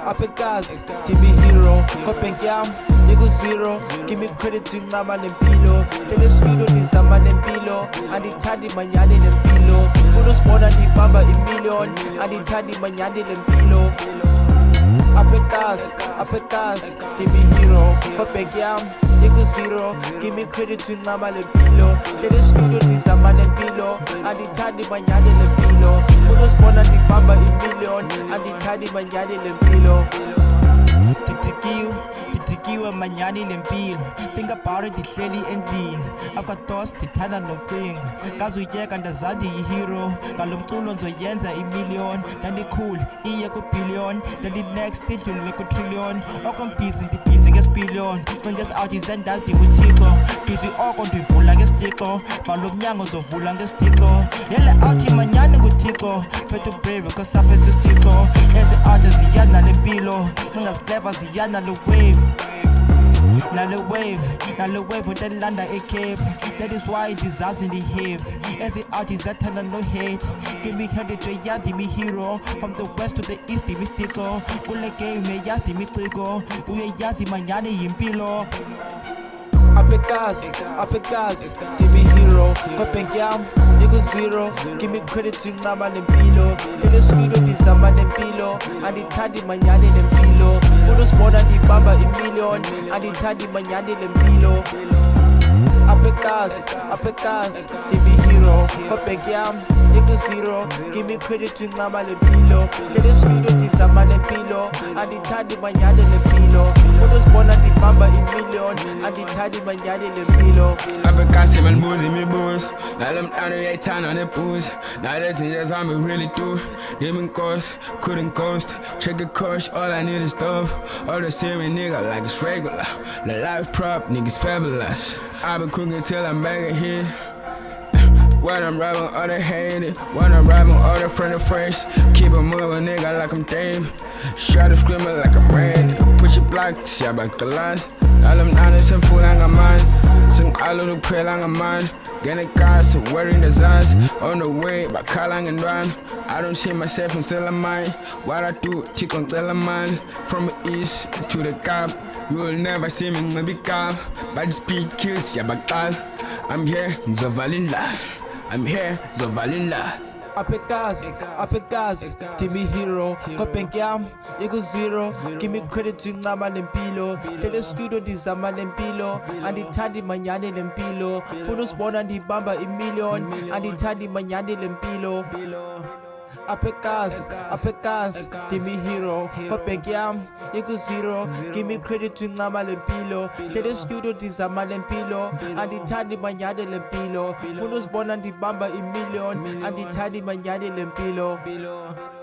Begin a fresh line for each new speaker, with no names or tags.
Up a gas, give me hero, coping yam, nigga zero, give me credit to Naman and Pilo, tell us you don't need someone and Pilo, and the Taddy Manyan and Pilo, photos more than the Bamba in million, and the Taddy Manyan and Pilo. Up a gas, give me hero, coping yam, nigga zero, give me credit to Naman and Pilo, tell us you don't need someone and Pilo, and the Taddy Manyan and Pilo, photos more than the Bamba in million, and the Taddy Manyan and Pilo. Titikiwe manyani lempilo. Think about it, dihleli endlini. Akados tithanda nocinga. Ngazuyeka ndazandi yi-hero. Ngalomculo nzoyenza i-million. Ndandikhulu iye ku-billion. Next idlulile ku-trillion. Okombhizi ndibhizi ngesipillion. Sonjes out izendazi ndikuthixo. Bhizi oko ndivula ngesitixo. Vala umnyango zovula ngesitixo. Yele out imanyani nguthixo. Phethe brave kosaphe sisitixo. Ezi out ziyana lempilo. Ngaziclever ziyana le wave. Now the wave with the land a cape. That is why it is us in the hip. As the artist that turn no hate. Give me credit to Yadi me hero. From the west to the east, me stickle. Kule game me Yadi me trigo. Uye Yazi manyani yimpilo. Up a gas, give me hero, coping yam, nigga zero, give me credit to Naman and Pilo, tell us you don't need someone and Pilo, and the Taddy Manyan and Pilo, photos more than the Bamba in million, and the Taddy Manyan and Pilo. Up a gas, give me hero, coping yam, nigga zero, give me credit to Naman and Pilo, tell us you don't need someone and Pilo, and the Taddy Manyan and Pilo, photos more than the Bamba in million, and the Taddy Manyan and Pilo.
Abekasi man boozy me booze. Now them down to 8 on the booze. Now that's it, that's how me really do. Living cost, couldn't coast. Check the cost, all I need is stuff. All the same nigga like it's regular. The life prop, niggas fabulous. I been cooking till I'm back here. When I'm rapping, all they hate it. When I'm rapping, all the friend of friends. Keep it moving, nigga, like I'm Dave. Try to scream it like I'm Randy. Push it black, see I back the line. All them honest and full lang man. Sing all of the pray lang man. Getting cars, wearing designs. On the way, by calling and run. I don't see myself until I'm mine. What I do, chick on tell a man. From the east to the cap. You will never see me maybe cap. By the speed kills, yeah, but I'm here, Zovalilla. I'm here, Zovalilla.
Up a gas, give me hero, coping yam, equal zero, give me credit to Naman and Pilo, tell us you don't need Zaman and Pilo, and the Taddy Manyan and Pilo, photos born and the Bamba in million, and the Taddy Manyan and Pilo. Up a gas, give me hero, coping yam, equal zero, give me credit to Naman and Pilo, tell us you don't need Zaman and Pilo, and the Taddy Manyan and Pilo, photos born and the Bamba in million, and the Taddy Manyan and Pilo.